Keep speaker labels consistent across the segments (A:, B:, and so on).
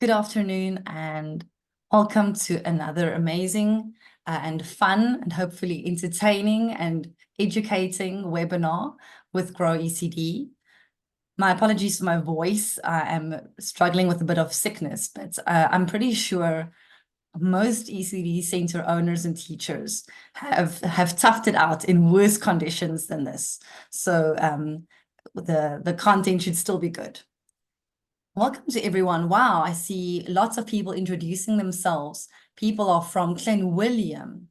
A: Good afternoon and welcome to another amazing and fun and hopefully entertaining and educating webinar with Grow ECD. My apologies for my voice. I am struggling with a bit of sickness, but I'm pretty sure most ECD center owners and teachers have toughed it out in worse conditions than this. So the content should still be good. Welcome to everyone. Wow, I see lots of people introducing themselves. People are from Clenwilliam,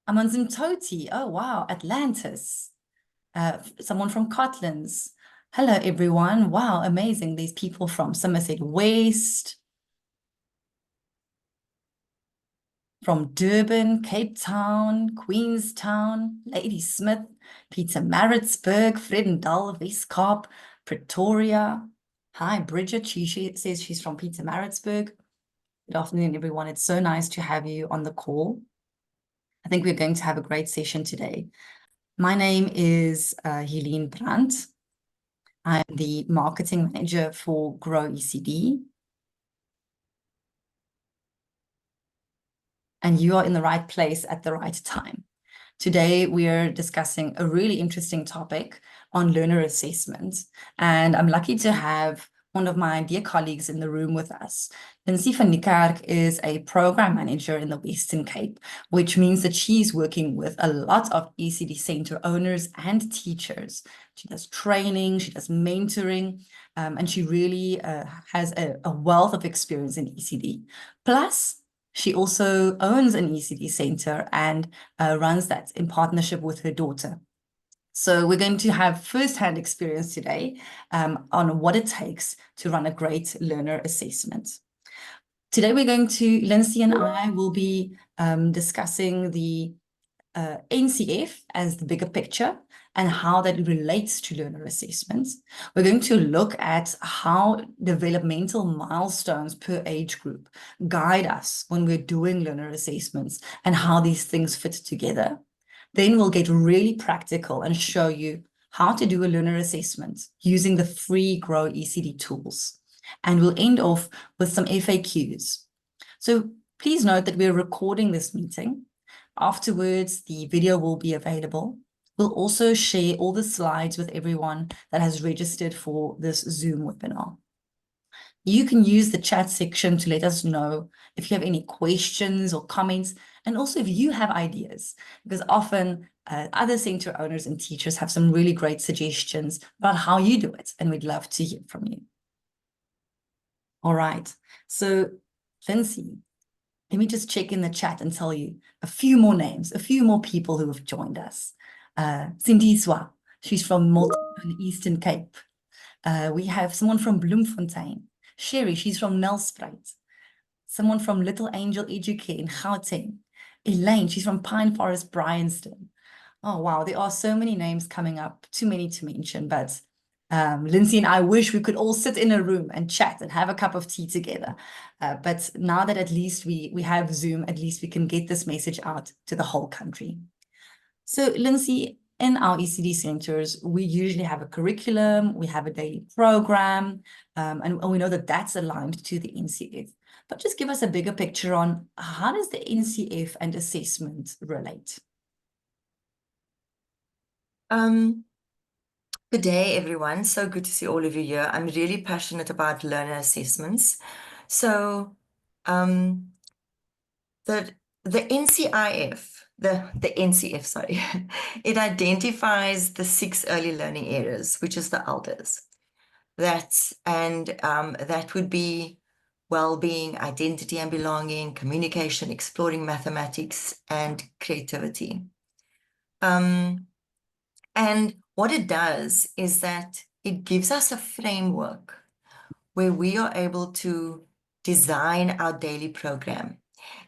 A: Amanzimtoti. Oh, wow, Atlantis. Someone from Cotlands. Hello, everyone. Wow, amazing. These people from Somerset West, from Durban, Cape Town, Queenstown, Ladysmith, Pietermaritzburg, Vredendal, Weskaap, Pretoria. Hi, Bridget. She says she's from Pietermaritzburg. Good afternoon, everyone. It's so nice to have you on the call. I think we're going to have a great session today. My name is Helene Brandt. I'm the marketing manager for Grow ECD. And you are in the right place at the right time. Today, we are discussing a really interesting topic on learner assessment. And I'm lucky to have one of my dear colleagues in the room with us. NCF and Learner is a program manager in the Western Cape, which means that she's working with a lot of ECD center owners and teachers. She does training, she does mentoring, and she really has a wealth of experience in ECD. Plus, she also owns an ECD center and runs that in partnership with her daughter. So we're going to have first-hand experience today on what it takes to run a great learner assessment. Today we're going to, Lindsay and I will be discussing the NCF as the bigger picture and how that relates to learner assessments. We're going to look at how developmental milestones per age group guide us when we're doing learner assessments and how these things fit together. Then we'll get really practical and show you how to do a learner assessment using the free Grow ECD tools. And we'll end off with some FAQs. So please note that we're recording this meeting. Afterwards, the video will be available. We'll also share all the slides with everyone that has registered for this Zoom webinar. You can use the chat section to let us know if you have any questions or comments, and also if you have ideas, because often other center owners and teachers have some really great suggestions about how you do it, and we'd love to hear from you. All right, so Lindsay, let me just check in the chat and tell you a few more names, a few more people who have joined us. Sindiswa, she's from Malta in the Eastern Cape. We have someone from Bloemfontein. Sherry, she's from Nelspruit. Someone from Little Angel Educare in Gauteng. Elaine, she's from Pine Forest, Bryanston. Oh, wow, there are so many names coming up, too many to mention, but Lindsay and I wish we could all sit in a room and chat and have a cup of tea together. But now that at least we have Zoom, at least we can get this message out to the whole country. So Lindsay, in our ECD centers, we usually have a curriculum, we have a daily program, and we know that that's aligned to the NCF. But just give us a bigger picture on how does the NCF and assessment relate?
B: Good day, everyone. So good to see all of you here. I'm really passionate about learner assessments. So the NCIF, the NCF, sorry, it identifies the 6 early learning areas, which is the elders. That would be well-being, identity and belonging, communication, exploring mathematics, and creativity. And what it does is that it gives us a framework where we are able to design our daily program.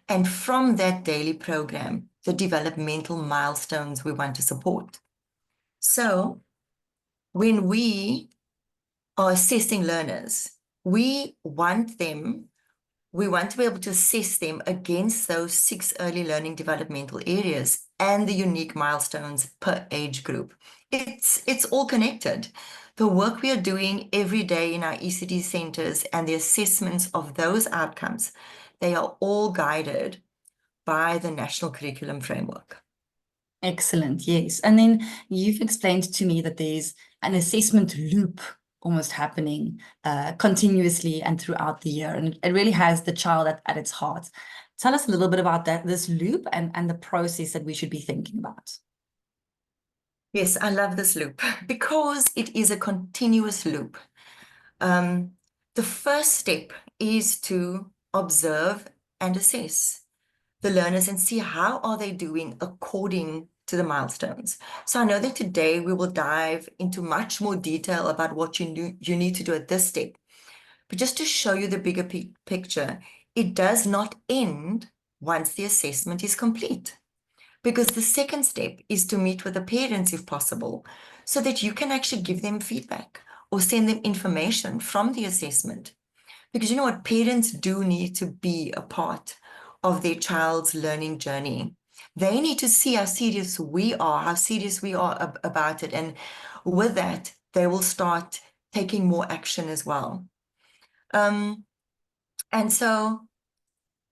B: And from that daily program, the developmental milestones we want to support. So when we are assessing learners, we want to be able to assess them against those 6 early learning developmental areas and the unique milestones per age group. It's all connected. The work we are doing every day in our ECD centers and the assessments of those outcomes, they are all guided by the National Curriculum Framework.
A: Excellent, yes. And then you've explained to me that there's an assessment loop almost happening continuously and throughout the year. And it really has the child at its heart. Tell us a little bit about this loop and the process that we should be thinking about.
B: Yes, I love this loop because it is a continuous loop. The first step is to observe and assess the learners and see how are they doing according to the milestones. So I know that today we will dive into much more detail about what you need to do at this step. But just to show you the bigger picture, it does not end once the assessment is complete. Because the second step is to meet with the parents if possible, so that you can actually give them feedback or send them information from the assessment. Because you know what, parents do need to be a part of their child's learning journey. They need to see how serious we are about it. And with that, they will start taking more action as well. And so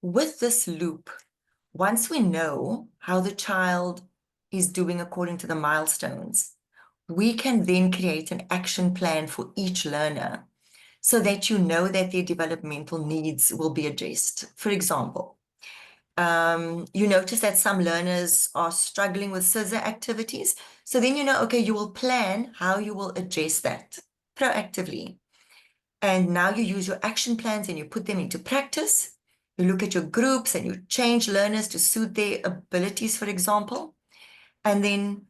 B: with this loop, once we know how the child is doing according to the milestones, we can then create an action plan for each learner so that you know that their developmental needs will be addressed. For example, you notice that some learners are struggling with scissor activities. So then you know, okay, you will plan how you will address that proactively. And now you use your action plans and you put them into practice. You look at your groups and you change learners to suit their abilities, for example. And then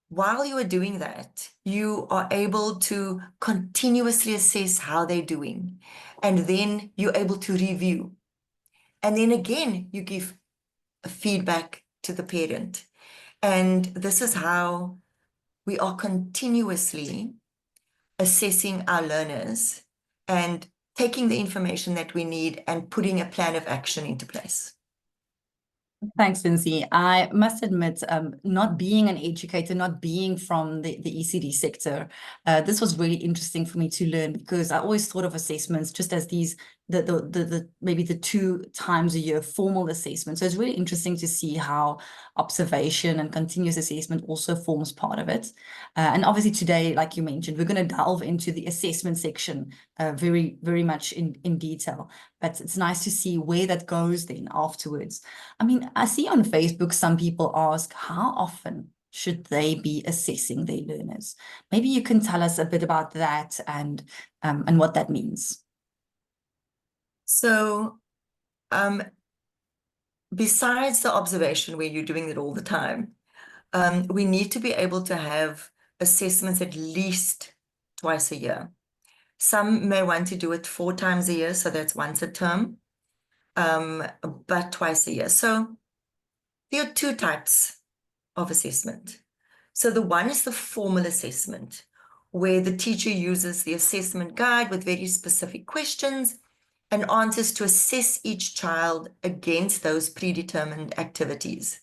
B: while you are doing that, you are able to continuously assess how they're doing. And then you're able to review. And then again, you give feedback to the parent. And this is how we are continuously assessing our learners and taking the information that we need and putting a plan of action into place.
A: Thanks, Lindsay. I must admit, not being an educator, not being from the ECD sector, this was really interesting for me to learn, because I always thought of assessments just as these maybe the 2 times a year formal assessment. So it's really interesting to see how observation and continuous assessment also forms part of it. And obviously today, like you mentioned, we're going to delve into the assessment section very, very much in detail. But it's nice to see where that goes then afterwards. I mean, I see on Facebook some people ask, how often should they be assessing their learners? Maybe you can tell us a bit about that and what that means.
B: So besides the observation where you're doing it all the time, we need to be able to have assessments at least twice a year. Some may want to do it 4 times a year, so that's once a term, but twice a year. So there are 2 types of assessment. So the one is the formal assessment, where the teacher uses the assessment guide with very specific questions and answers to assess each child against those predetermined activities.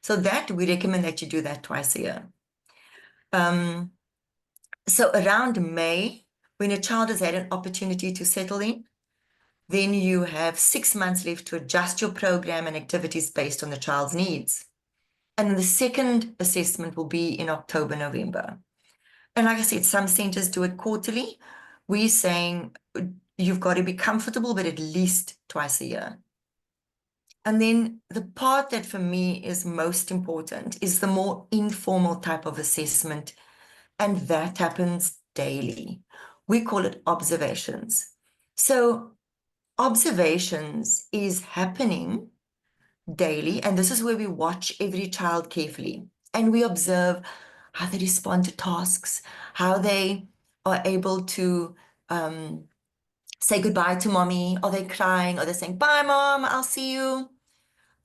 B: So that we recommend that you do that twice a year. So around May, when a child has had an opportunity to settle in, then you have 6 months left to adjust your program and activities based on the child's needs. And the second assessment will be in October, November. And like I said, some centers do it quarterly. We're saying you've got to be comfortable, but at least twice a year. And then the part that for me is most important is the more informal type of assessment, and that happens daily. We call it observations. So observations is happening daily, and this is where we watch every child carefully, and we observe how they respond to tasks, how they are able to say goodbye to mommy. Are they crying? Are they saying, bye, mom, I'll see you?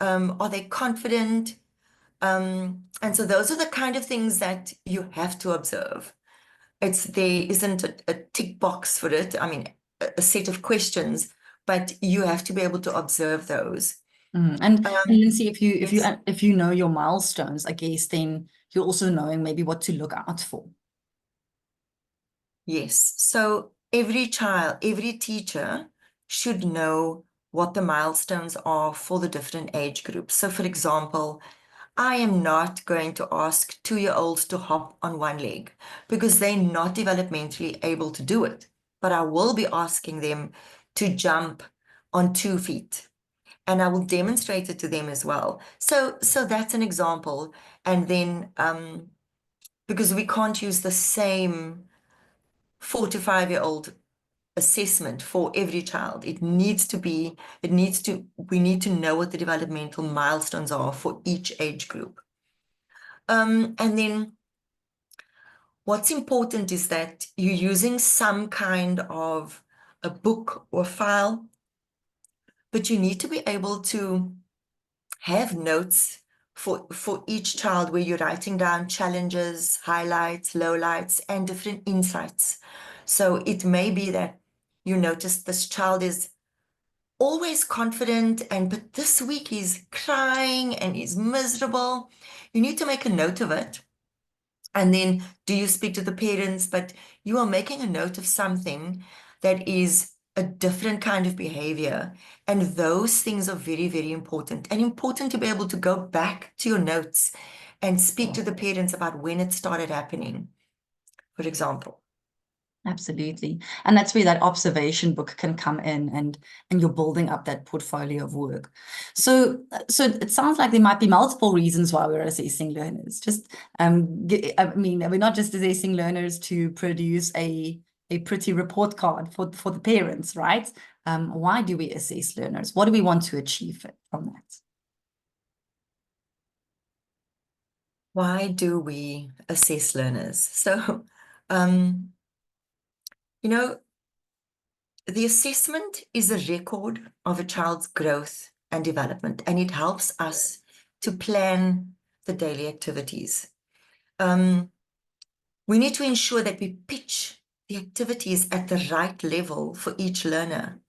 B: Are they confident? And so those are the kind of things that you have to observe. There isn't a tick box for it. I mean, a set of questions, but you have to be able to observe those.
A: And Lindsay, if you know your milestones, I guess then you're also knowing maybe what to look out for.
B: Yes. So every child, every teacher should know what the milestones are for the different age groups. So for example, I am not going to ask 2-year-olds to hop on one leg because they're not developmentally able to do it. But I will be asking them to jump on 2 feet, and I will demonstrate it to them as well. So that's an example. And then because we can't use the same 4 to 5-year-old assessment for every child. We need to know what the developmental milestones are for each age group. And then what's important is that you're using some kind of a book or file, but you need to be able to have notes for each child where you're writing down challenges, highlights, lowlights, and different insights. So it may be that you notice this child is always confident, but this week he's crying and he's miserable. You need to make a note of it. And then do you speak to the parents? But you are making a note of something that is a different kind of behavior. And those things are very, very important. And important to be able to go back to your notes and speak to the parents about when it started happening, for example.
A: Absolutely. And that's where that observation book can come in, and you're building up that portfolio of work. So it sounds like there might be multiple reasons why we're assessing learners. Just I mean, we're not just assessing learners to produce a pretty report card for the parents, right? Why do we assess learners? What do we want to achieve from that?
B: Why do we assess learners? So, you know, the assessment is a record of a child's growth and development, and it helps us to plan the daily activities. We need to ensure that we pitch the activities at the right level for each learner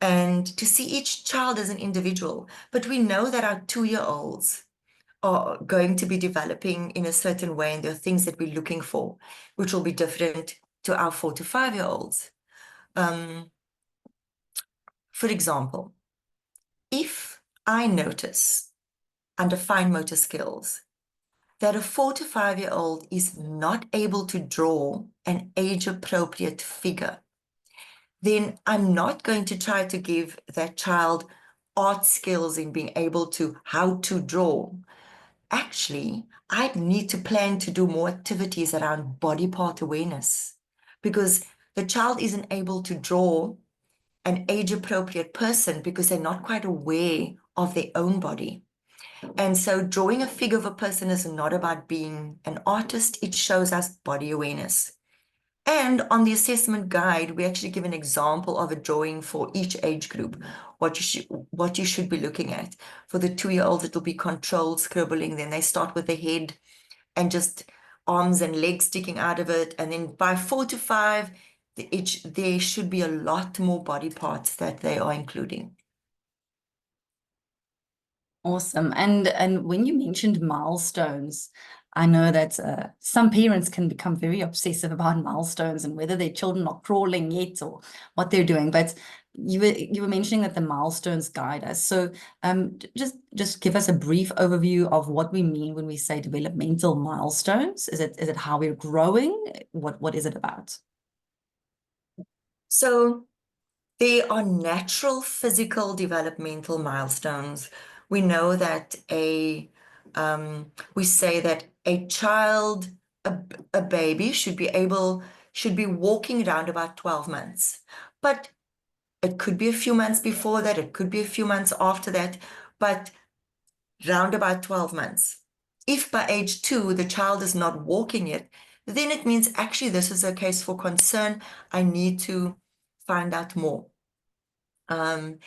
B: and to see each child as an individual. But we know that our 2-year-olds are going to be developing in a certain way, and there are things that we're looking for, which will be different to our 4 to 5-year-olds. For example, if I notice under fine motor skills that a 4 to 5-year-old is not able to draw an age-appropriate figure, then I'm not going to try to give that child art skills in being able to how to draw. Actually, I need to plan to do more activities around body part awareness, because the child isn't able to draw an age-appropriate person because they're not quite aware of their own body. And so drawing a figure of a person is not about being an artist. It shows us body awareness. And on the assessment guide, we actually give an example of a drawing for each age group, what you should be looking at. For the 2-year-olds, it'll be controlled scribbling. Then they start with the head and just arms and legs sticking out of it. And then by 4 to 5, there should be a lot more body parts that they are including.
A: Awesome. And when you mentioned milestones, I know that some parents can become very obsessive about milestones and whether their children are crawling yet or what they're doing. But you were mentioning that the milestones guide us. So just give us a brief overview of what we mean when we say developmental milestones. Is it how we're growing? What is it about?
B: So there are natural physical developmental milestones. We know that we say that a child, a baby should be walking around about 12 months. But it could be a few months before that, it could be a few months after that, but round about 12 months. If by age 2, the child is not walking yet, then it means actually this is a case for concern. I need to find out more. And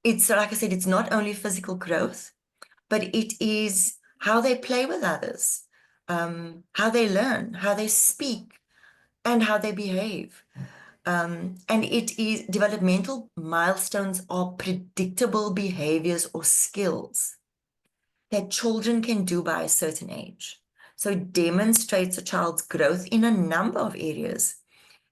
B: it's, like I said, it's not only physical growth, but it is how they play with others, how they learn, how they speak, and how they behave. And it is developmental milestones are predictable behaviors or skills that children can do by a certain age. So it demonstrates a child's growth in a number of areas.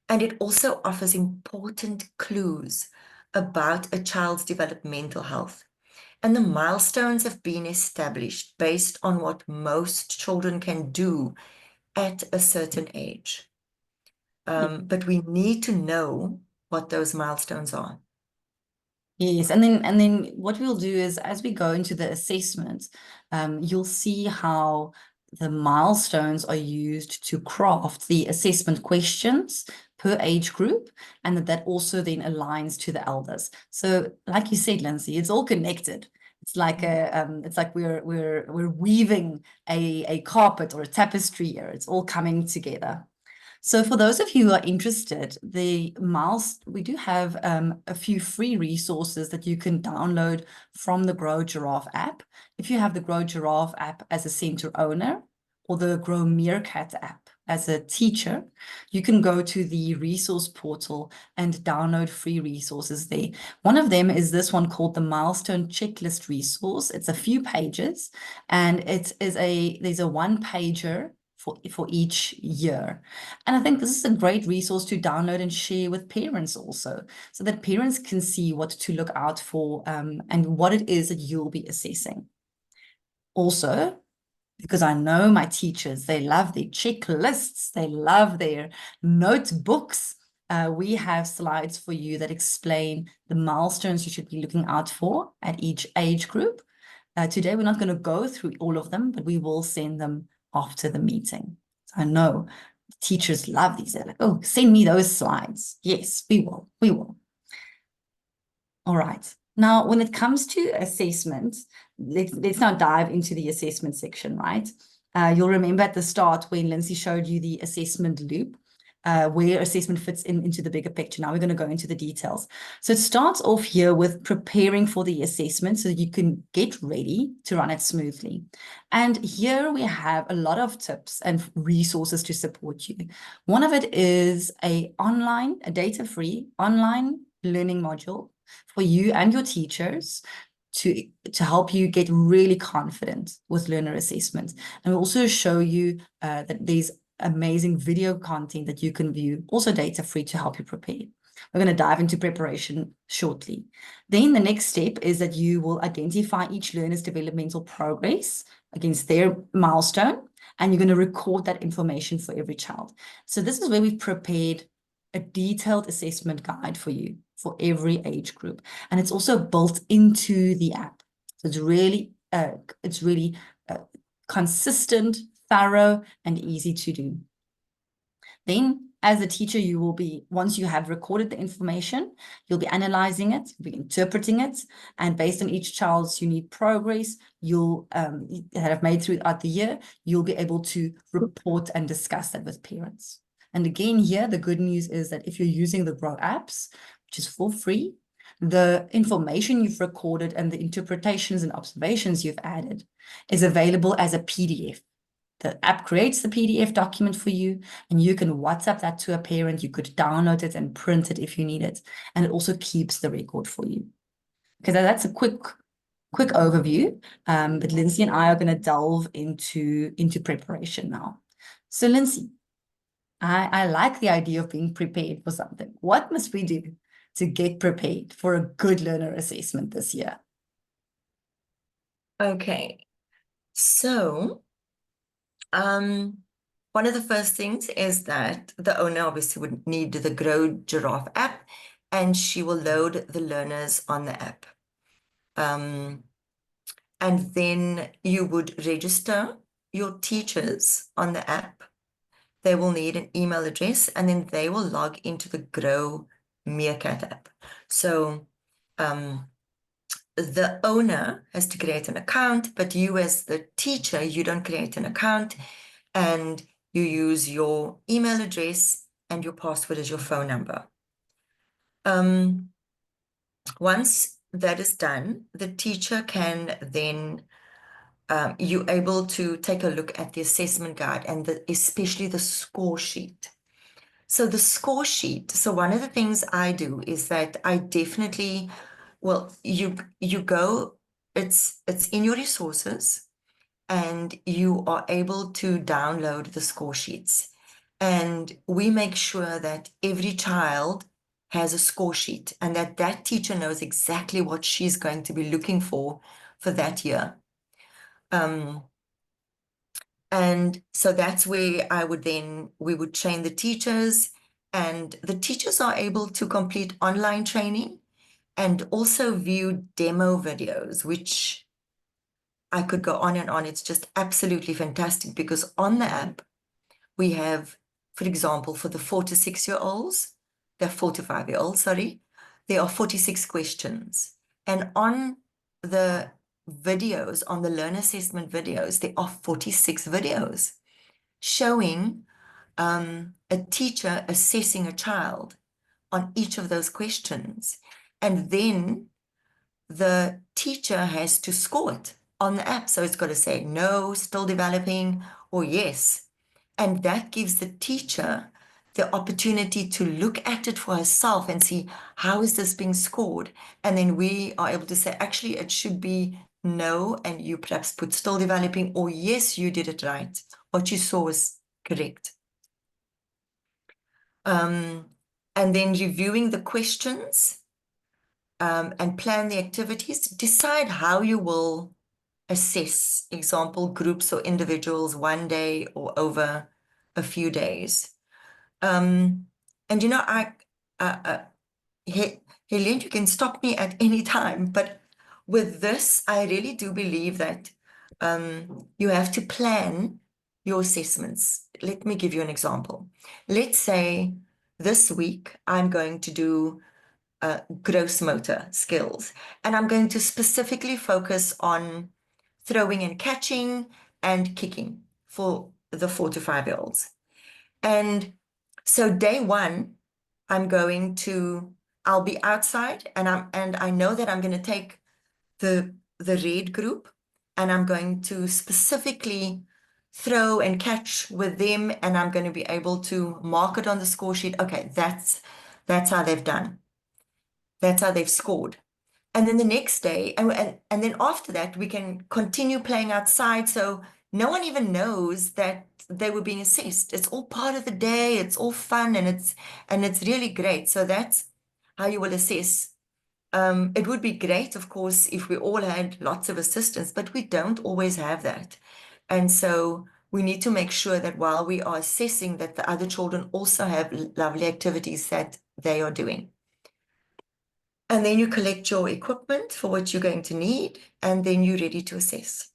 B: And it also offers important clues about a child's developmental health. And the milestones have been established based on what most children can do at a certain age. But we need to know what those milestones are.
A: Yes, and then what we'll do is as we go into the assessment, you'll see how the milestones are used to craft the assessment questions per age group, and that also then aligns to the elders. So, like you said, Lindsay, it's all connected. It's like we're weaving a carpet or a tapestry here. It's all coming together. So for those of you who are interested, we do have a few free resources that you can download from the Grow Giraffe app. If you have the Grow Giraffe app as a center owner or the Grow Meerkat app as a teacher, you can go to the resource portal and download free resources there. One of them is this one called the Milestone Checklist resource. It's a few pages, and there's a one-pager for each year. And I think this is a great resource to download and share with parents also, so that parents can see what to look out for and what it is that you'll be assessing. Also, because I know my teachers, they love their checklists, they love their notebooks. We have slides for you that explain the milestones you should be looking out for at each age group. Today, we're not going to go through all of them, but we will send them after the meeting. So I know teachers love these. They're like, oh, send me those slides. Yes, we will. We will. All right. Now, when it comes to assessment, let's now dive into the assessment section, right? You'll remember at the start when Lindsay showed you the assessment loop, where assessment fits into the bigger picture. Now we're going to go into the details. So it starts off here with preparing for the assessment so that you can get ready to run it smoothly. And here we have a lot of tips and resources to support you. One of it is a data-free online learning module for you and your teachers to help you get really confident with learner assessment. And we'll also show you that there's amazing video content that you can view, also data free, to help you prepare. We're going to dive into preparation shortly. Then the next step is that you will identify each learner's developmental progress against their milestone, and you're going to record that information for every child. So this is where we've prepared a detailed assessment guide for you for every age group, and it's also built into the app. So it's really consistent, thorough, and easy to do. Then, as a teacher, you will be, once you have recorded the information, you'll be analyzing it, you'll be interpreting it, and based on each child's unique progress you'll have made throughout the year, you'll be able to report and discuss that with parents. And again, here, the good news is that if you're using the Grow apps, which is for free, the information you've recorded and the interpretations and observations you've added is available as a PDF. The app creates the PDF document for you, and you can WhatsApp that to a parent. You could download it and print it if you need it. And it also keeps the record for you. Okay, that's a quick overview. But Lindsay and I are going to delve into preparation now. So Lindsay, I like the idea of being prepared for something. What must we do to get prepared for a good learner assessment this year?
B: Okay, so one of the first things is that the owner obviously would need the Grow Giraffe app, and she will load the learners on the app. And then you would register your teachers on the app. They will need an email address, and then they will log into the Grow Meerkat app. So the owner has to create an account, but you as the teacher, you don't create an account, and you use your email address and your password as your phone number. Once that is done, the teacher can then you're able to take a look at the assessment guide and especially the score sheet. So the score sheet, so one of the things I do is that I definitely, well, you go, it's in your resources, and you are able to download the score sheets. And we make sure that every child has a score sheet and that that teacher knows exactly what she's going to be looking for that year. And so that's where we would train the teachers, and the teachers are able to complete online training and also view demo videos, which I could go on and on. It's just absolutely fantastic because on the app, we have, for example, for the 4 to 6-year-olds, they're 4 to 5-year-olds, sorry, there are 46 questions. And on the videos, on the learner assessment videos, there are 46 videos showing a teacher assessing a child on each of those questions. And then the teacher has to score it on the app. So it's got to say no, still developing, or yes. And that gives the teacher the opportunity to look at it for herself and see, how is this being scored? And then we are able to say, actually, it should be no, and you perhaps put still developing, or yes, you did it right. What you saw was correct. And then reviewing the questions and plan the activities, decide how you will assess, example, groups or individuals one day or over a few days. And you know, Helene, you can stop me at any time, but with this, I really do believe that you have to plan your assessments. Let me give you an example. Let's say this week I'm going to do gross motor skills, and I'm going to specifically focus on throwing and catching and kicking for the 4 to 5-year-olds. And so day one, I'll be outside, and I know that I'm going to take the red group, and I'm going to specifically throw and catch with them, and I'm going to be able to mark it on the score sheet. Okay, that's how they've done. That's how they've scored. And then the next day, and then after that, we can continue playing outside. So no one even knows that they were being assessed. It's all part of the day. It's all fun, and it's really great. So that's how you will assess. It would be great, of course, if we all had lots of assistance, but we don't always have that. And so we need to make sure that while we are assessing, that the other children also have lovely activities that they are doing. And then you collect your equipment for what you're going to need, and then you're ready to assess.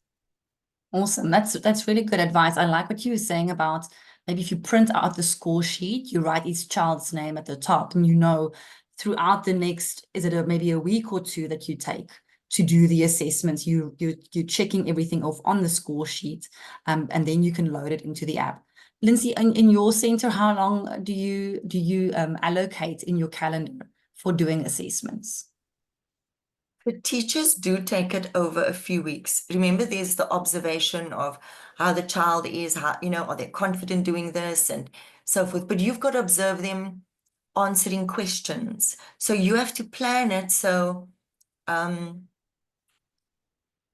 A: Awesome. That's really good advice. I like what you were saying about maybe if you print out the score sheet, you write each child's name at the top, and you know throughout the next, is it maybe a week or two that you take to do the assessments, you're checking everything off on the score sheet, and then you can load it into the app. Lindsay, in your center, how long do you allocate in your calendar for doing assessments?
B: The teachers do take it over a few weeks. Remember, there's the observation of how the child is, how, are they confident doing this and so forth. But you've got to observe them answering questions. So you have to plan it. So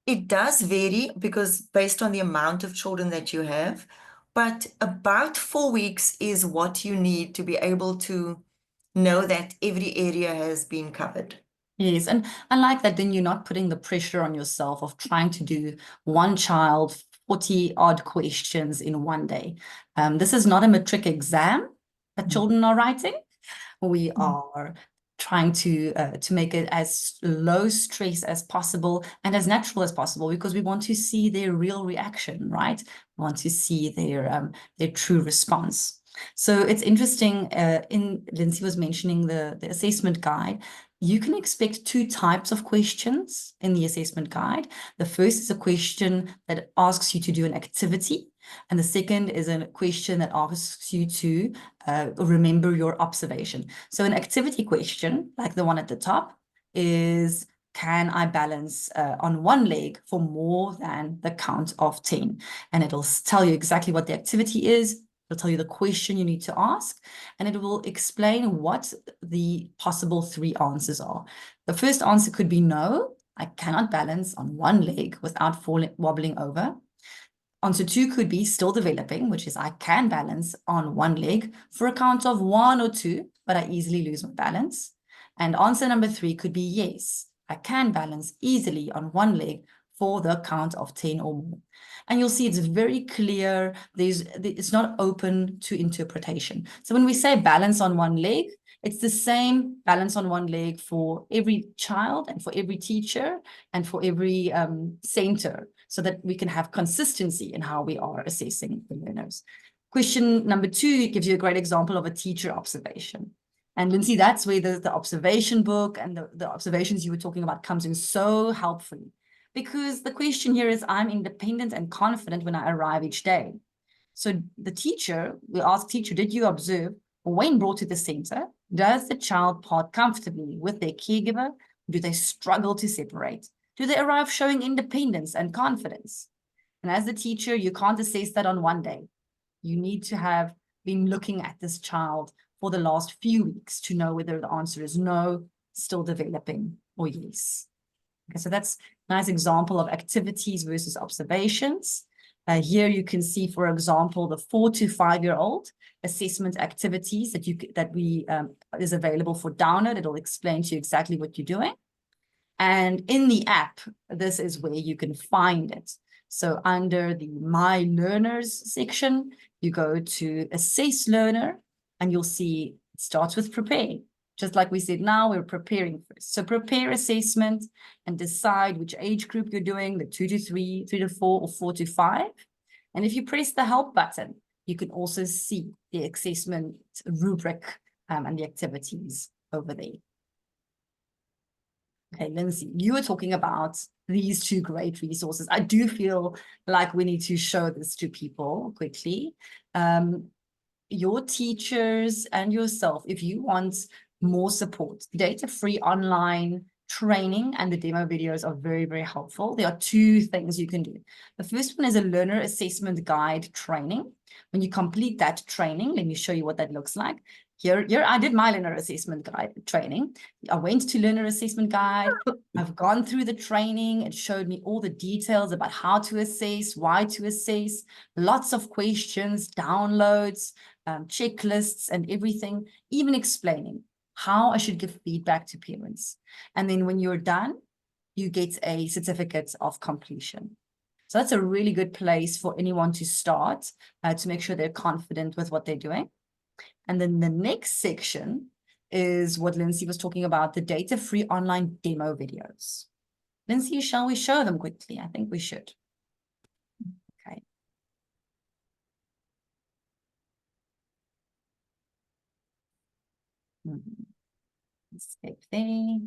B: it does vary because based on the amount of children that you have, but about 4 weeks is what you need to be able to know that every area has been covered.
A: Yes, and I like that then you're not putting the pressure on yourself of trying to do one child 40 odd questions in one day. This is not a matric exam that children are writing. We are trying to make it as low stress as possible and as natural as possible, because we want to see their real reaction, right? We want to see their true response. So it's interesting, Lindsay was mentioning the assessment guide. You can expect 2 types of questions in the assessment guide. The first is a question that asks you to do an activity, and the second is a question that asks you to remember your observation. So an activity question, like the one at the top, is, can I balance on one leg for more than the count of 10? And it'll tell you exactly what the activity is. It'll tell you the question you need to ask, and it will explain what the possible 3 answers are. The first answer could be no, I cannot balance on one leg without wobbling over. Answer 2 could be still developing, which is I can balance on one leg for a count of 1 or 2, but I easily lose my balance. And answer number 3 could be yes, I can balance easily on one leg for the count of 10 or more. And you'll see it's very clear. It's not open to interpretation. So when we say balance on one leg, it's the same balance on one leg for every child and for every teacher and for every center, so that we can have consistency in how we are assessing the learners. Question number 2 gives you a great example of a teacher observation. And Lindsay, that's where the observation book and the observations you were talking about comes in so helpfully. Because the question here is, I'm independent and confident when I arrive each day. So the teacher, we ask teacher, did you observe when brought to the center, does the child part comfortably with their caregiver? Do they struggle to separate? Do they arrive showing independence and confidence? And as the teacher, you can't assess that on one day. You need to have been looking at this child for the last few weeks to know whether the answer is no, still developing, or yes. Okay, so that's a nice example of activities versus observations. Here you can see, for example, the 4 to 5-year-old assessment activities that is available for download. It'll explain to you exactly what you're doing. And in the app, this is where you can find it. So under the My Learners section, you go to Assess Learner, and you'll see it starts with Prepare. Just like we said, now we're preparing first. So prepare assessment and decide which age group you're doing, the 2 to 3, 3 to 4, or 4 to 5. And if you press the help button, you can also see the assessment rubric and the activities over there. Okay, Lindsay, you were talking about these 2 great resources. I do feel like we need to show this to people quickly. Your teachers and yourself, if you want more support, data-free online training and the demo videos are very, very helpful. There are 2 things you can do. The first one is a learner assessment guide training. When you complete that training, let me show you what that looks like. Here I did my learner assessment guide training. I went to learner assessment guide. I've gone through the training. It showed me all the details about how to assess, why to assess, lots of questions, downloads, checklists, and everything, even explaining how I should give feedback to parents. And then when you're done, you get a certificate of completion. So that's a really good place for anyone to start to make sure they're confident with what they're doing. And then the next section is what Lindsay was talking about, the data-free online demo videos. Lindsay, shall we show them quickly? I think we should. Okay. Escape there.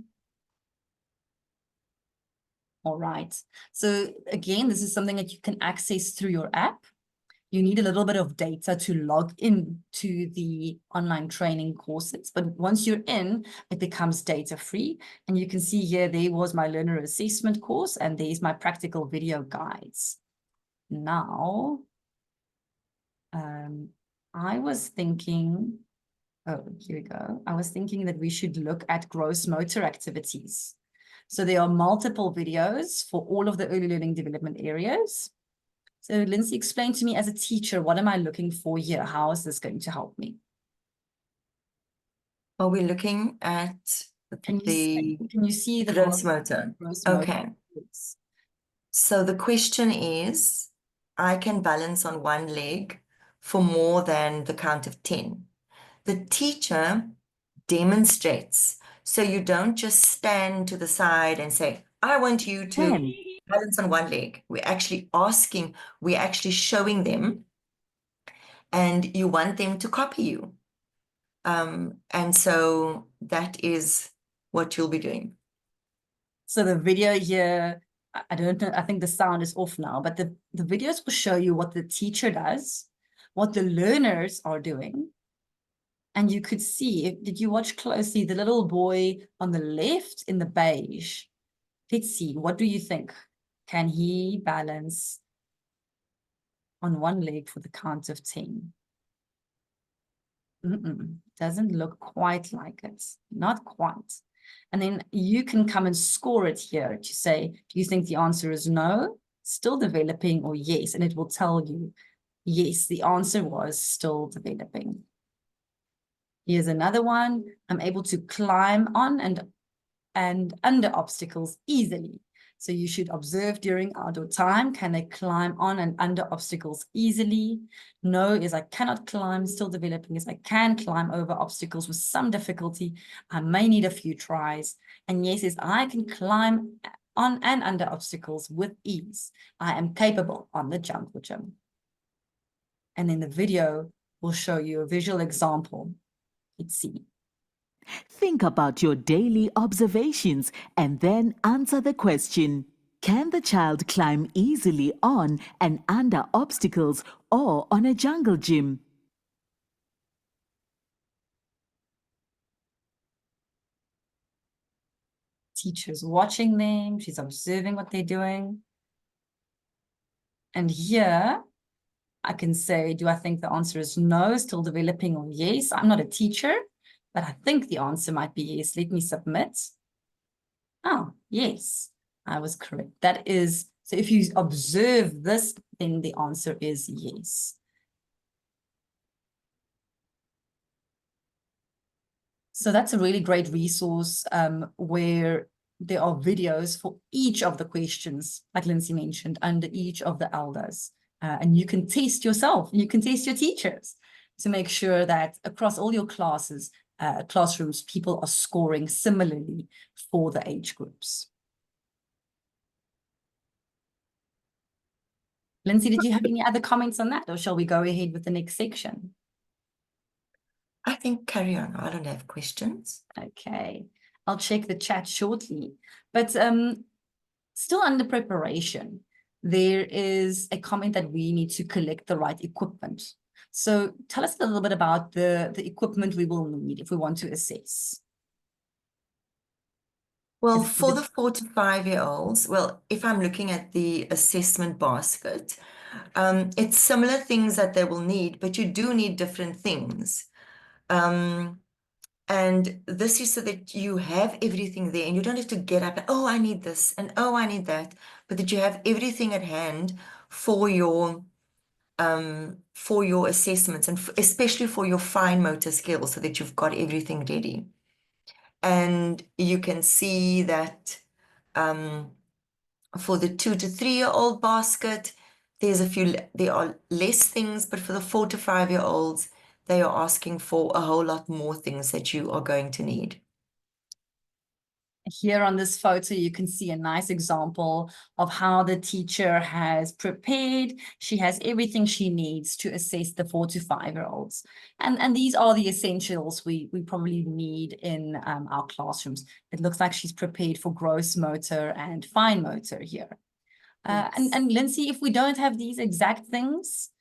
A: All right. So again, this is something that you can access through your app. You need a little bit of data to log in to the online training courses. But once you're in, it becomes data free. And you can see here, there was my learner assessment course, and there's my practical video guides. Now, I was thinking, oh, here we go. I was thinking that we should look at gross motor activities. So there are multiple videos for all of the early learning development areas. So Lindsay, explain to me as a teacher, what am I looking for here? How is this going to help me?
B: Well, we're looking at
A: Can you see the
B: gross motor? Okay. So the question is, I can balance on one leg for more than the count of 10. The teacher demonstrates. So you don't just stand to the side and say, I want you to balance on one leg. We're actually asking, we're actually showing them, and you want them to copy you. And so that is what you'll be doing.
A: So the video here, I don't know, I think the sound is off now, but the videos will show you what the teacher does, what the learners are doing. And you could see, did you watch closely, the little boy on the left in the beige? Let's see, what do you think? Can he balance on one leg for the count of 10? Doesn't look quite like it, not quite. And then you can come and score it here to say, do you think the answer is no, still developing, or yes, and it will tell you, yes, the answer was still developing. Here's another one. I'm able to climb on and under obstacles easily. So you should observe during outdoor time. Can I climb on and under obstacles easily? No is I cannot climb. Still developing is I can climb over obstacles with some difficulty. I may need a few tries. And yes is I can climb on and under obstacles with ease. I am capable on the jungle gym. And then the video will show you a visual example. Let's see.
C: Think about your daily observations and then answer the question. Can the child climb easily on and under obstacles or on a jungle gym?
A: Teacher's watching them. She's observing what they're doing. And here I can say, do I think the answer is no, still developing, or yes? I'm not a teacher, but I think the answer might be yes. Let me submit. Oh, yes, I was correct. That is, so if you observe this, then the answer is yes. So that's a really great resource where there are videos for each of the questions, like Lindsay mentioned, under each of the elders. And you can test yourself, you can test your teachers to make sure that across all your classes, classrooms, people are scoring similarly for the age groups. Lindsay, did you have any other comments on that, or shall we go ahead with the next section?
B: I think carry on. I don't have questions.
A: Okay, I'll check the chat shortly. But still under preparation, there is a comment that we need to collect the right equipment. So tell us a little bit about the equipment we will need if we want to assess.
B: Well, for the 4 to 5-year-olds, well, if I'm looking at the assessment basket, it's similar things that they will need, but you do need different things. And this is so that you have everything there and you don't have to get up and, oh, I need this and oh, I need that, but that you have everything at hand for your assessments and especially for your fine motor skills, so that you've got everything ready. And you can see that for the 2 to 3-year-old basket, there are less things, but for the 4 to 5-year-olds, they are asking for a whole lot more things that you are going to need.
A: Here on this photo, you can see a nice example of how the teacher has prepared. She has everything she needs to assess the 4 to 5-year-olds. And these are the essentials we probably need in our classrooms. It looks like she's prepared for gross motor and fine motor here.
B: Yes.
A: And Lindsay, if we don't have these exact things,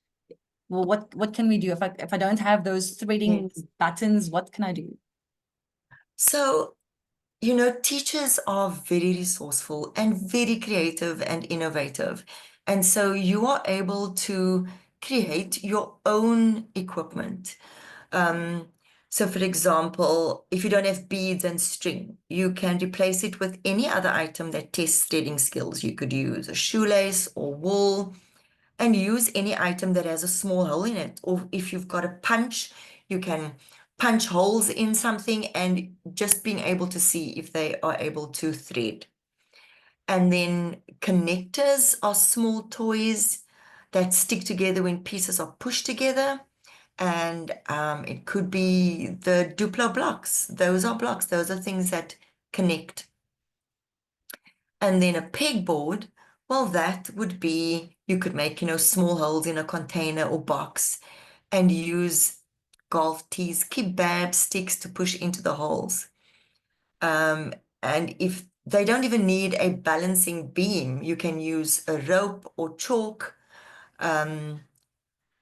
A: well, what can we do? If I don't have those threading buttons, what can I do?
B: So, teachers are very resourceful and very creative and innovative. And so you are able to create your own equipment. So for example, if you don't have beads and string, you can replace it with any other item that tests threading skills. You could use a shoelace or wool and use any item that has a small hole in it. Or if you've got a punch, you can punch holes in something and just being able to see if they are able to thread. And then connectors are small toys that stick together when pieces are pushed together. And it could be the Duplo blocks. Those are blocks. Those are things that connect. And then a pegboard, well, that would be, you could make, small holes in a container or box and use golf tees, kebab sticks to push into the holes. And if they don't even need a balancing beam, you can use a rope or chalk,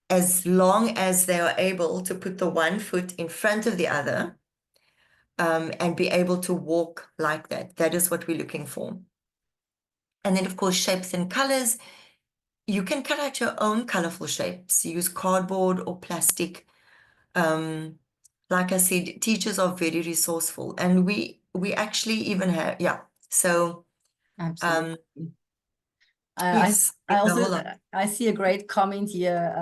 B: as long as they are able to put the one foot in front of the other, and be able to walk like that. That is what we're looking for. And then, of course, shapes and colors. You can cut out your own colorful shapes. Use cardboard or plastic. Like I said, teachers are very resourceful, and we actually even have, so
A: Absolutely.
B: Yes,
A: I
B: there's a
A: also
B: whole lot.
A: I see a great comment here.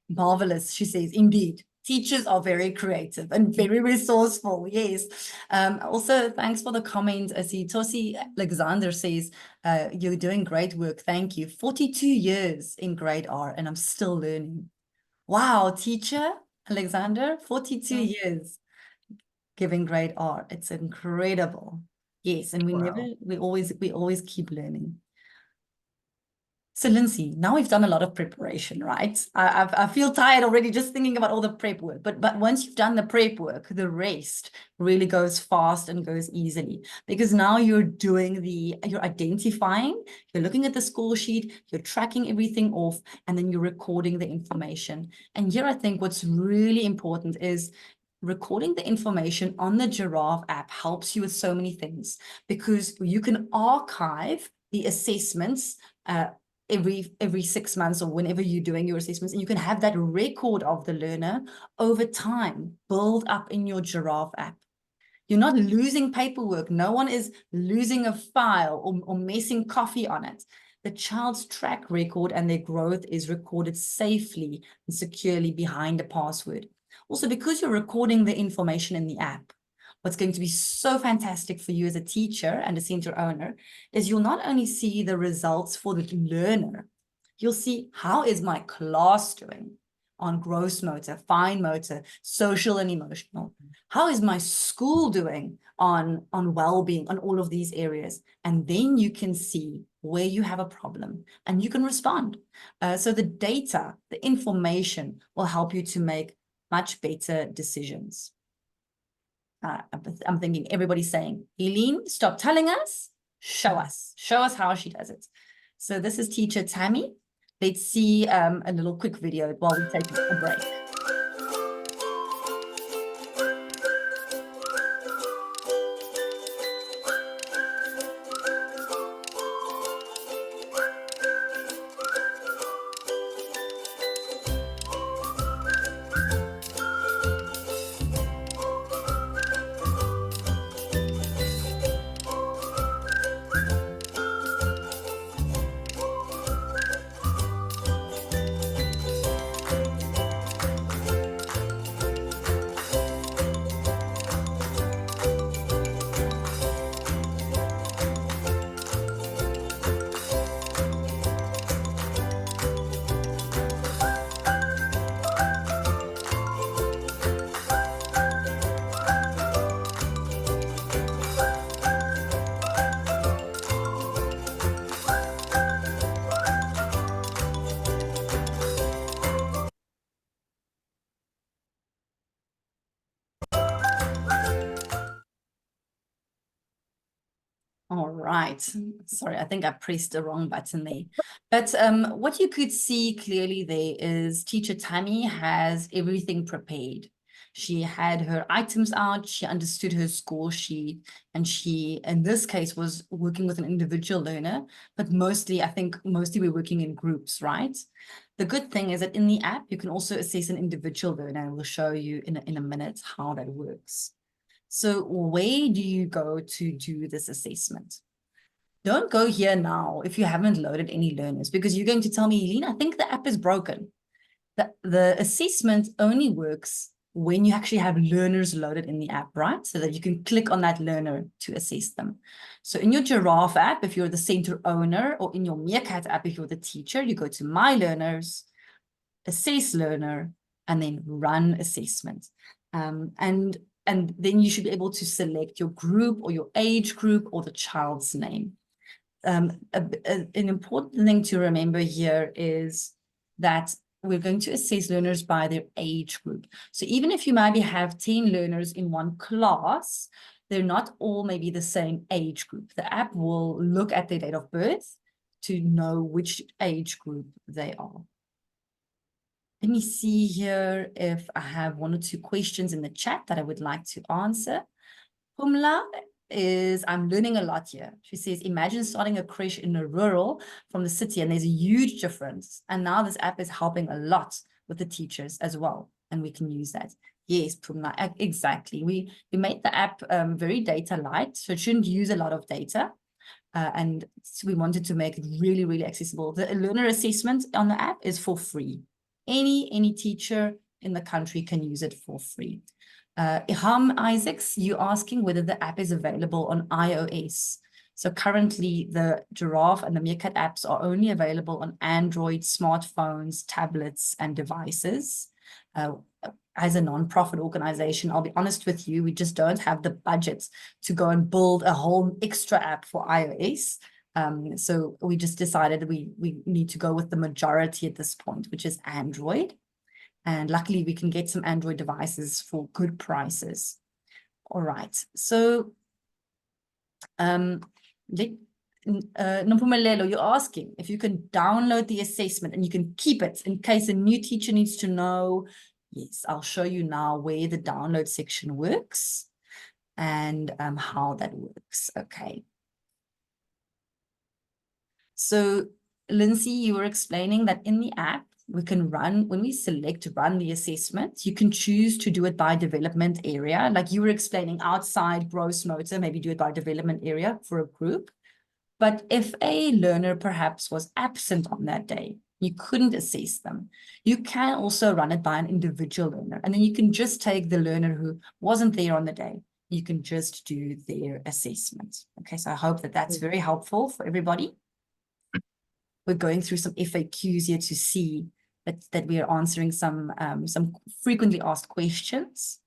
A: Marvelous. She says, indeed, teachers are very creative and very resourceful. Yes. Also, thanks for the comment. I see Tosi Alexander says, you're doing great work. Thank you. 42 years in grade R, and I'm still learning. Wow, teacher Alexander, 42 years giving grade R. It's incredible. Yes, and
B: Wow.
A: we always keep learning. So Lindsay, now we've done a lot of preparation, right? I feel tired already just thinking about all the prep work. But once you've done the prep work, the rest really goes fast and goes easily, because now you're identifying, you're looking at the score sheet, you're tracking everything off, and then you're recording the information. And here I think what's really important is recording the information on the Giraffe app helps you with so many things, because you can archive the assessments every 6 months or whenever you're doing your assessments, and you can have that record of the learner over time build up in your Giraffe app. You're not losing paperwork. No one is losing a file or messing coffee on it. The child's track record and their growth is recorded safely and securely behind a password. Also, because you're recording the information in the app, what's going to be so fantastic for you as a teacher and a center owner is you'll not only see the results for the learner, you'll see how is my class doing on gross motor, fine motor, social and emotional. How is my school doing on well-being, on all of these areas? And then you can see where you have a problem and you can respond. So the data, the information will help you to make much better decisions. I'm thinking everybody's saying, Eileen, stop telling us, show us how she does it. So this is teacher Tammy. Let's see a little quick video while we take a break. All right. Sorry, I think I pressed the wrong button there. But what you could see clearly there is teacher Tammy has everything prepared. She had her items out, she understood her score sheet, and she, in this case, was working with an individual learner, but I think mostly we're working in groups, right? The good thing is that in the app, you can also assess an individual learner, and we'll show you in a minute how that works. So where do you go to do this assessment? Don't go here now if you haven't loaded any learners, because you're going to tell me, Eileen, I think the app is broken. The assessment only works when you actually have learners loaded in the app, right? So that you can click on that learner to assess them. So in your Giraffe app, if you're the center owner, or in your Meerkat app, if you're the teacher, you go to My Learners, Assess Learner, and then Run Assessment. And then you should be able to select your group or your age group or the child's name. An important thing to remember here is that we're going to assess learners by their age group. So even if you maybe have 10 learners in one class, they're not all maybe the same age group. The app will look at their date of birth to know which age group they are. Let me see here if I have 1 or 2 questions in the chat that I would like to answer. Pumla is, I'm learning a lot here. She says, imagine starting a creche in a rural from the city, and there's a huge difference. And now this app is helping a lot with the teachers as well. And we can use that. Yes, Pumla, exactly. We made the app very data light, so it shouldn't use a lot of data. and so we wanted to make it really, really accessible. The learner assessment on the app is for free. Any teacher in the country can use it for free. Iham Isaacs, you asking whether the app is available on iOS. So currently the Giraffe and the Meerkat apps are only available on Android, smartphones, tablets, and devices. As a non-profit organization, I'll be honest with you, we just don't have the budget to go and build a whole extra app for iOS. So we just decided we need to go with the majority at this point, which is Android. And luckily we can get some Android devices for good prices. All right, so Nompumelelo, you're asking if you can download the assessment and you can keep it in case a new teacher needs to know. Yes, I'll show you now where the download section works and how that works. Okay. So Lindsay, you were explaining that in the app, we can run, when we select run the assessment, you can choose to do it by development area. Like you were explaining outside gross motor, maybe do it by development area for a group. But if a learner perhaps was absent on that day, you couldn't assess them, you can also run it by an individual learner. And then you can just take the learner who wasn't there on the day. You can just do their assessment. Okay, so I hope that that's very helpful for everybody. We're going through some FAQs here to see that we are answering some frequently asked questions.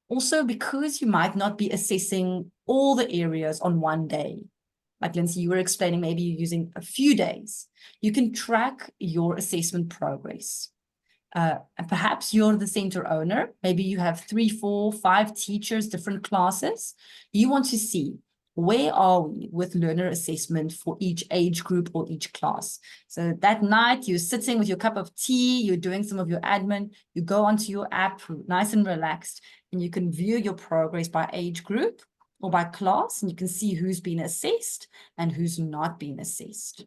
A: Also, because you might not be assessing all the areas on one day, like Lindsay, you were explaining, maybe you're using a few days, you can track your assessment progress. And perhaps you're the center owner. Maybe you have 3, 4, 5 teachers, different classes. You want to see where are we with learner assessment for each age group or each class. So that night you're sitting with your cup of tea, you're doing some of your admin, you go onto your app nice and relaxed, and you can view your progress by age group or by class, and you can see who's been assessed and who's not been assessed.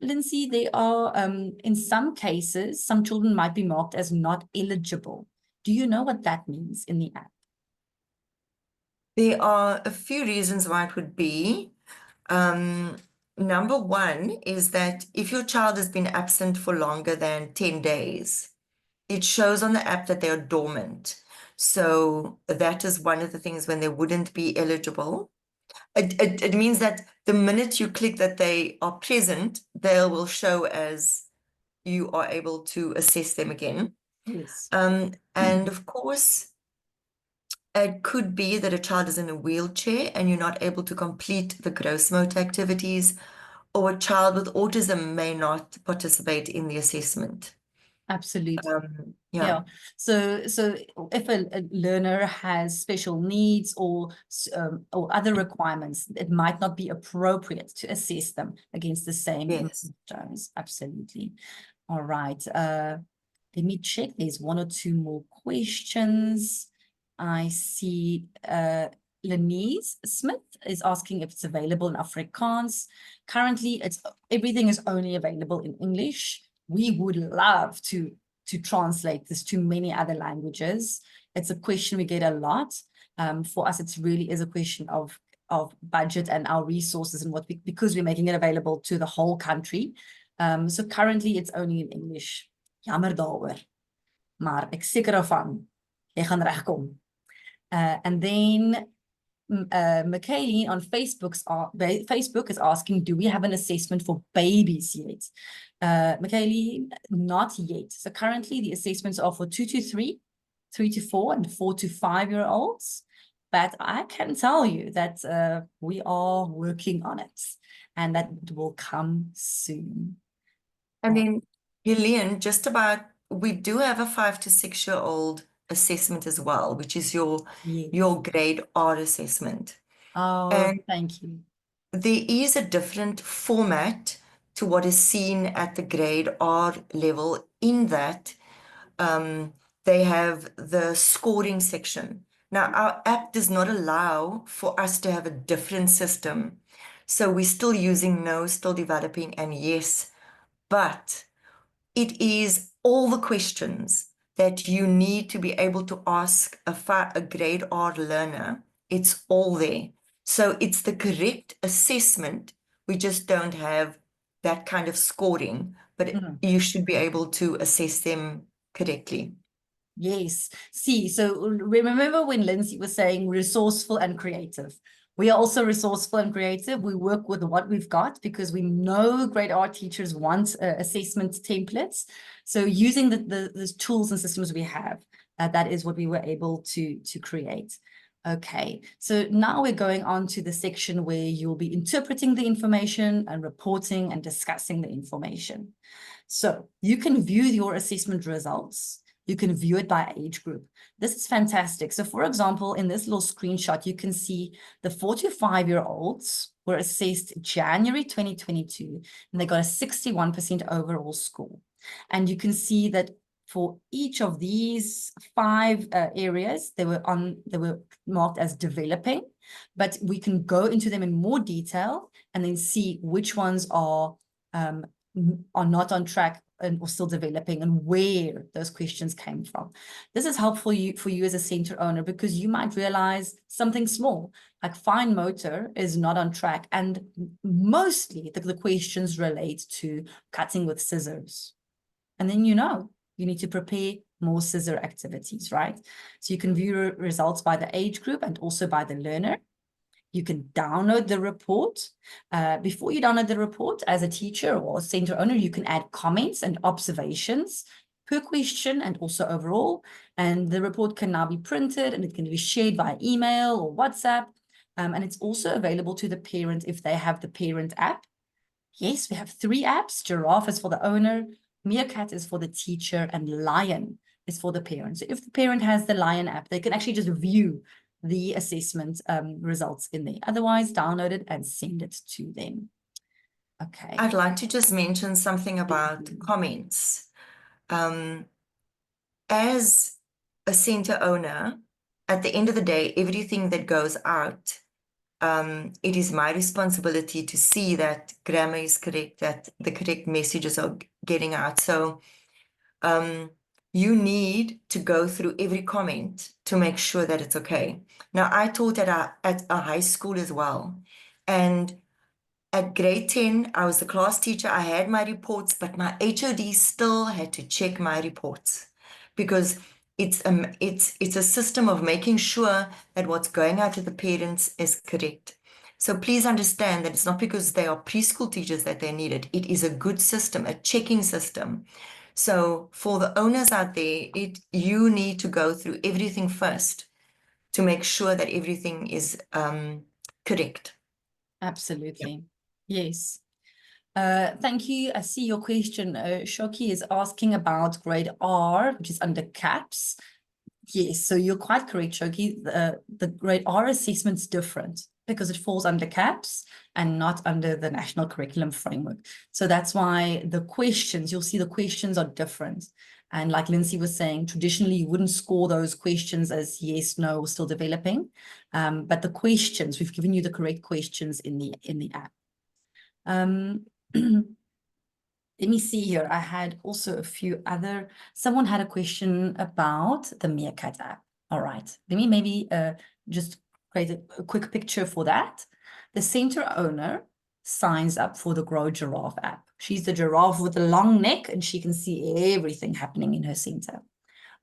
A: Lindsay, there are, in some cases, some children might be marked as not eligible. Do you know what that means in the app?
B: There are a few reasons why it would be. Number one is that if your child has been absent for longer than 10 days, it shows on the app that they are dormant. So that is one of the things when they wouldn't be eligible. It means that the minute you click that they are present, they will show as you are able to assess them again.
A: Yes.
B: And of course, it could be that a child is in a wheelchair and you're not able to complete the gross motor activities, or a child with autism may not participate in the assessment.
A: Absolutely.
B: Yeah.
A: So if a learner has special needs or other requirements, it might not be appropriate to assess them against the same milestones. Absolutely. All right. Let me check. There's 1 or 2 more questions. I see Lenise Smith is asking if it's available in Afrikaans. Currently, everything is only available in English. We would love to translate this to many other languages. It's a question we get a lot. For us, it really is a question of budget and our resources and because we're making it available to the whole country. So currently it's only in English. Jammer daaroor. Maar ek seker daarvan, jy gaan regkom. And then Michaeline on Facebook is asking, do we have an assessment for babies yet? Michaeline, not yet. So currently the assessments are for 2 to 3, 3 to 4, and 4 to 5-year-olds. But I can tell you that we are working on it and that it will come soon.
B: And then, Helene, we do have a 5 to 6-year-old assessment as well, which is your grade R assessment.
A: Oh,
B: and
A: thank you.
B: There is a different format to what is seen at the grade R level, in that they have the scoring section. Now, our app does not allow for us to have a different system. So we're still using still developing, and yes, but it is all the questions that you need to be able to ask a grade R learner. It's all there. So it's the correct assessment. We just don't have that kind of scoring, but you should be able to assess them correctly.
A: Yes. See, so remember when Lindsay was saying resourceful and creative? We are also resourceful and creative. We work with what we've got because we know grade R teachers want assessment templates. So using the tools and systems we have, that is what we were able to create. Okay, so now we're going on to the section where you'll be interpreting the information and reporting and discussing the information. So you can view your assessment results. You can view it by age group. This is fantastic. So for example, in this little screenshot, you can see the 4 to 5-year-olds were assessed January 2022, and they got a 61% overall score. And you can see that for each of these 5 areas, they were marked as developing, but we can go into them in more detail and then see which ones are not on track and or still developing, and where those questions came from. This is helpful for you as a center owner, because you might realize something small, like fine motor is not on track, and mostly the questions relate to cutting with scissors. And then you need to prepare more scissor activities, right? So you can view results by the age group and also by the learner. You can download the report. Before you download the report, as a teacher or a center owner, you can add comments and observations per question and also overall. And the report can now be printed, and it can be shared via email or WhatsApp. And it's also available to the parent if they have the parent app. Yes, we have 3 apps. Giraffe is for the owner, Meerkat is for the teacher, and Lion is for the parent. So if the parent has the Lion app, they can actually just view the assessment results in there. Otherwise, download it and send it to them. Okay.
B: I'd like to just mention something about comments. As a center owner, at the end of the day, everything that goes out, it is my responsibility to see that grammar is correct, that the correct messages are getting out. So you need to go through every comment to make sure that it's okay. Now, I taught at a high school as well. And at grade 10, I was the class teacher. I had my reports, but my HOD still had to check my reports, because it's a system of making sure that what's going out to the parents is correct. So please understand that it's not because they are preschool teachers that they need it. It is a good system, a checking system. So for the owners out there, you need to go through everything first to make sure that everything is correct.
A: Absolutely. Yes. Thank you. I see your question. Shoki is asking about grade R, which is under CAPS. Yes, so you're quite correct, Shoki. The grade R assessment's different because it falls under CAPS and not under the National Curriculum Framework. So that's why the questions, you'll see the questions are different. And like Lindsay was saying, traditionally you wouldn't score those questions as yes, no, still developing. But the questions, we've given you the correct questions in the app. Let me see here. I had also a few other, someone had a question about the Meerkat app. All right, let me maybe just create a quick picture for that. The center owner signs up for the Grow Giraffe app. She's the giraffe with the long neck, and she can see everything happening in her center.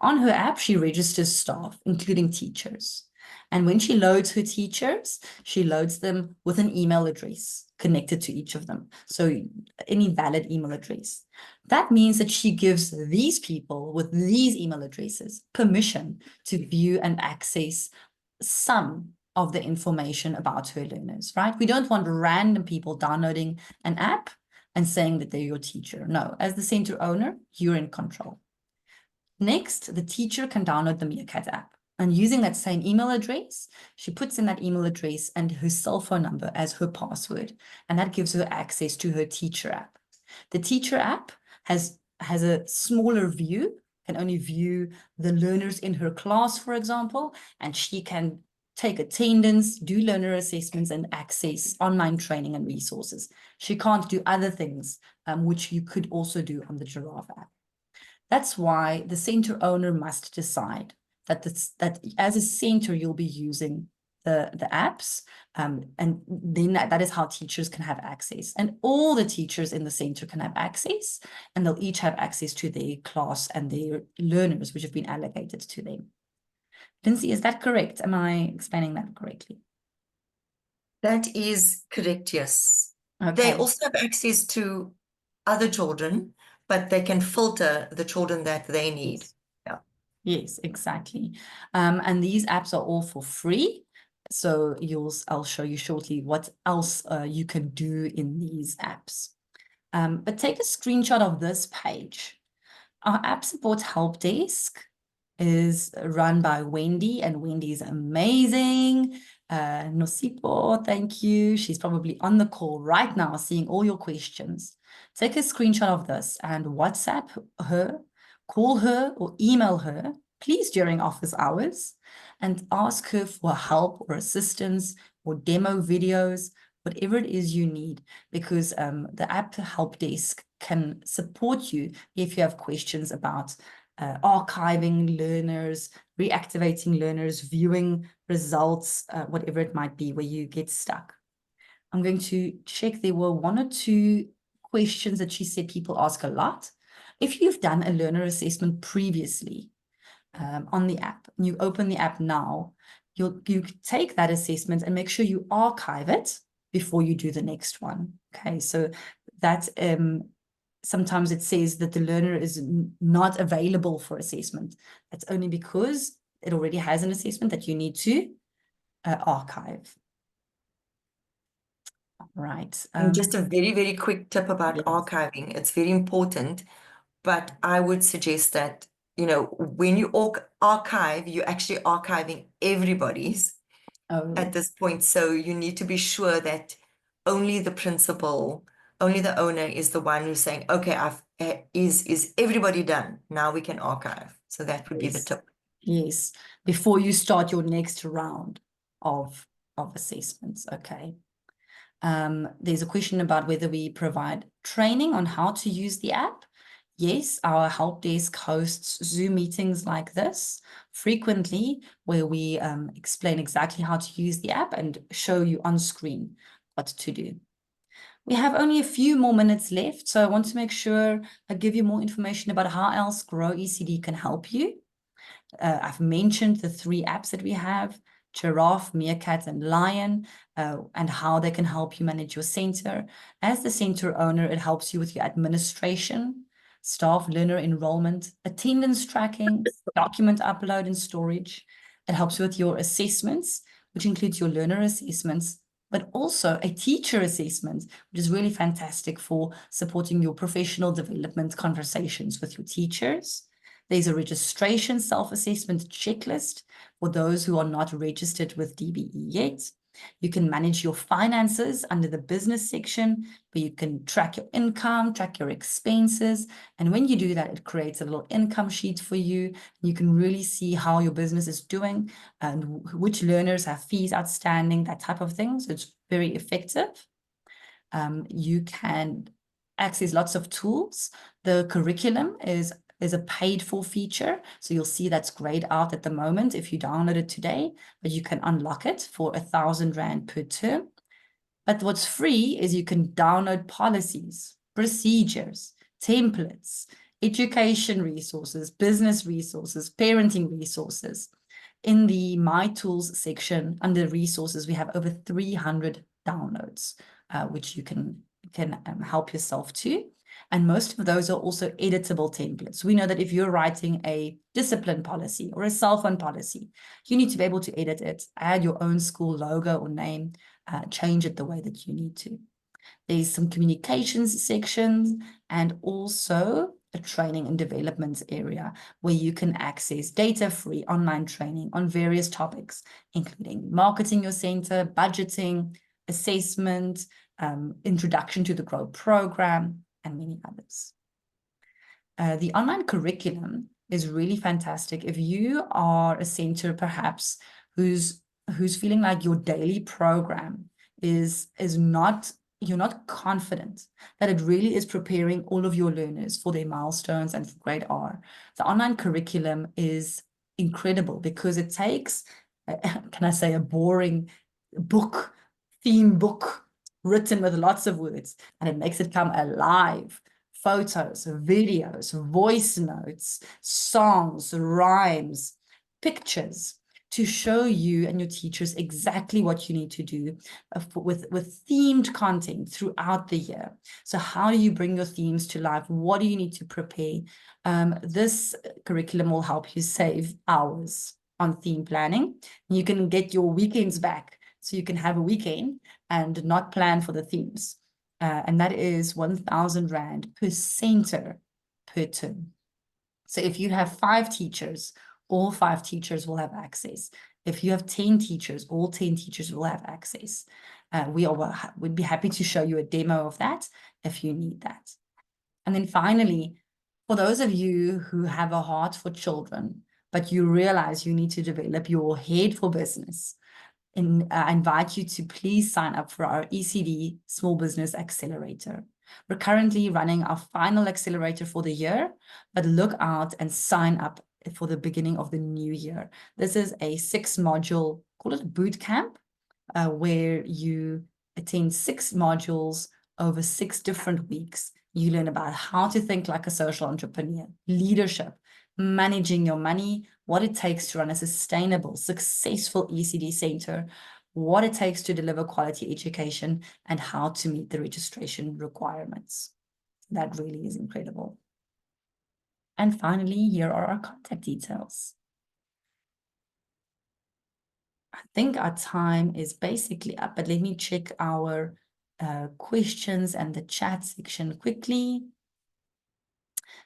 A: On her app, she registers staff, including teachers. And when she loads her teachers, she loads them with an email address connected to each of them. So any valid email address. That means that she gives these people with these email addresses permission to view and access some of the information about her learners, right? We don't want random people downloading an app and saying that they're your teacher. No, as the center owner, you're in control. Next, the teacher can download the Meerkat app. And using that same email address, she puts in that email address and her cell phone number as her password. And that gives her access to her teacher app. The teacher app has a smaller view, can only view the learners in her class, for example, and she can take attendance, do learner assessments, and access online training and resources. She can't do other things, which you could also do on the Giraffe app. That's why the center owner must decide that as a center, you'll be using the apps, and then that is how teachers can have access. And all the teachers in the center can have access, and they'll each have access to their class and their learners, which have been allocated to them. Lindsay, is that correct? Am I explaining that correctly?
B: That is correct, yes. They
A: Okay.
B: also have access to other children, but they can filter the children that they need.
A: Yes.
B: Yeah.
A: Yes, exactly. And these apps are all for free. So I'll show you shortly what else you can do in these apps. But take a screenshot of this page. Our app support help desk is run by Wendy, and Wendy is amazing. Nosipo, thank you. She's probably on the call right now, seeing all your questions. Take a screenshot of this and WhatsApp her, call her or email her, please during office hours, and ask her for help or assistance or demo videos, whatever it is you need, because the app help desk can support you if you have questions about archiving learners, reactivating learners, viewing results, whatever it might be where you get stuck. I'm going to check. There were 1 or 2 questions that she said people ask a lot. If you've done a learner assessment previously on the app, and you open the app now, you take that assessment and make sure you archive it before you do the next one. Okay, so that sometimes it says that the learner is not available for assessment. That's only because it already has an assessment that you need to archive. Right.
B: And just a very, very quick tip about
A: Yes.
B: archiving. It's very important, but I would suggest that, you know, when you archive, you're actually archiving everybody's at this point. So you need to be sure that only the principal, only the owner is the one who's saying, okay, is everybody done? Now we can archive. So that would be the tip.
A: Yes, before you start your next round of assessments. Okay. There's a question about whether we provide training on how to use the app. Yes, our help desk hosts Zoom meetings like this frequently, where we explain exactly how to use the app and show you on screen what to do. We have only a few more minutes left, so I want to make sure I give you more information about how else Grow ECD can help you. I've mentioned the 3 apps that we have, Giraffe, Meerkat, and Lion, and how they can help you manage your center. As the center owner, it helps you with your administration, staff learner enrollment, attendance tracking, document upload and storage. It helps you with your assessments, which includes your learner assessments, but also a teacher assessment, which is really fantastic for supporting your professional development conversations with your teachers. There's a registration self-assessment checklist for those who are not registered with DBE yet. You can manage your finances under the business section, where you can track your income, track your expenses. And when you do that, it creates a little income sheet for you. You can really see how your business is doing and which learners have fees outstanding, that type of thing. So it's very effective. You can access lots of tools. The curriculum is a paid-for feature, so you'll see that's grayed out at the moment if you download it today, but you can unlock it for 1,000 Rand per term. But what's free is you can download policies, procedures, templates, education resources, business resources, parenting resources. In the My Tools section under resources, we have over 300 downloads, which you can help yourself to. And most of those are also editable templates. We know that if you're writing a discipline policy or a cell phone policy, you need to be able to edit it, add your own school logo or name, change it the way that you need to. There's some communications sections and also a training and development area where you can access data-free online training on various topics, including marketing your center, budgeting, assessment, introduction to the Grow program, and many others. The online curriculum is really fantastic. If you are a center perhaps who's feeling like your daily program is not, you're not confident that it really is preparing all of your learners for their milestones and for grade R, the online curriculum is incredible because it takes can I say, a boring book, theme book, written with lots of words, and it makes it come alive. Photos, videos, voice notes, songs, rhymes, pictures, to show you and your teachers exactly what you need to do with themed content throughout the year. So how do you bring your themes to life? What do you need to prepare? This curriculum will help you save hours on theme planning. You can get your weekends back, so you can have a weekend and not plan for the themes. And that is 1,000 Rand per center per term. So if you have 5 teachers, all 5 teachers will have access. If you have 10 teachers, all 10 teachers will have access. We'd be happy to show you a demo of that if you need that. And then finally, for those of you who have a heart for children, but you realize you need to develop your head for business, I invite you to please sign up for our ECD Small Business Accelerator. We're currently running our final accelerator for the year, but look out and sign up for the beginning of the new year. This is a 6-module, call it a boot camp, where you attend 6 modules over 6 different weeks. You learn about how to think like a social entrepreneur, leadership, managing your money, what it takes to run a sustainable, successful ECD center, what it takes to deliver quality education, and how to meet the registration requirements. That really is incredible. And finally, here are our contact details. I think our time is basically up, but let me check our questions and the chat section quickly.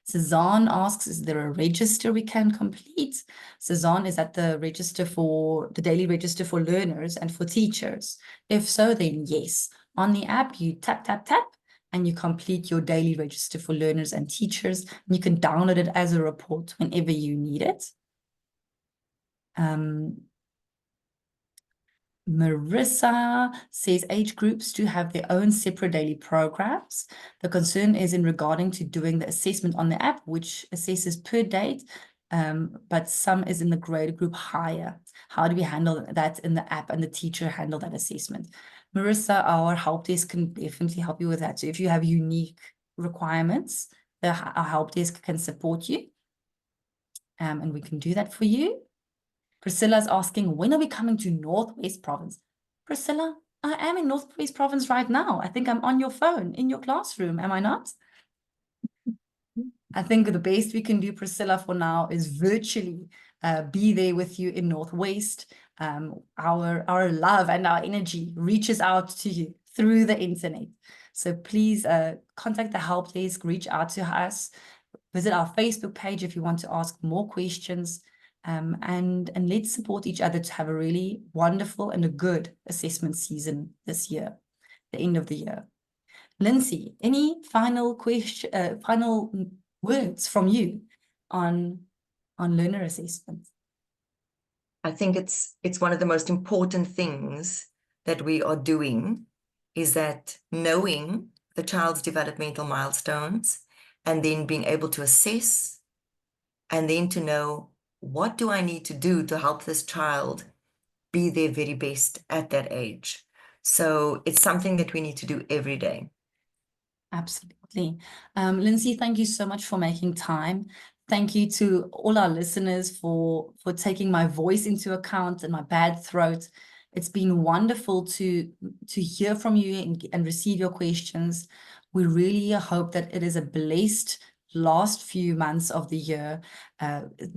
A: Cezanne asks, is there a register we can complete? Cezanne, is that the register for the daily register for learners and for teachers? If so, then yes. On the app, you tap, tap, tap, and you complete your daily register for learners and teachers. And you can download it as a report whenever you need it. Marissa says age groups do have their own separate daily programs. The concern is in regarding to doing the assessment on the app, which assesses per date, but some is in the grade group higher. How do we handle that in the app and the teacher handle that assessment? Marissa, our help desk can definitely help you with that. So if you have unique requirements, our help desk can support you, and we can do that for you. Priscilla's asking, when are we coming to Northwest Province? Priscilla, I am in Northwest Province right now. I think I'm on your phone in your classroom, am I not? I think the best we can do, Priscilla, for now is virtually be there with you in Northwest. Our love and our energy reaches out to you through the internet. So please contact the help desk, reach out to us, visit our Facebook page if you want to ask more questions. And let's support each other to have a really wonderful and a good assessment season this year, the end of the year. Lindsay, any final words from you on learner assessment?
B: I think it's one of the most important things that we are doing is that knowing the child's developmental milestones and then being able to assess and then to know, what do I need to do to help this child be their very best at that age? So it's something that we need to do every day.
A: Absolutely. Lindsay, thank you so much for making time. Thank you to all our listeners for taking my voice into account and my bad throat. It's been wonderful to hear from you and receive your questions. We really hope that it is a blessed last few months of the year.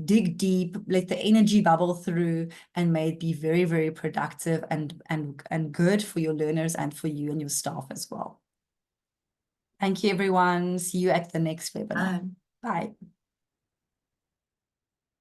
A: Dig deep, let the energy bubble through, and may it be very, very productive and good for your learners and for you and your staff as well. Thank you, everyone. See you at the next webinar.
B: Bye.
A: Bye.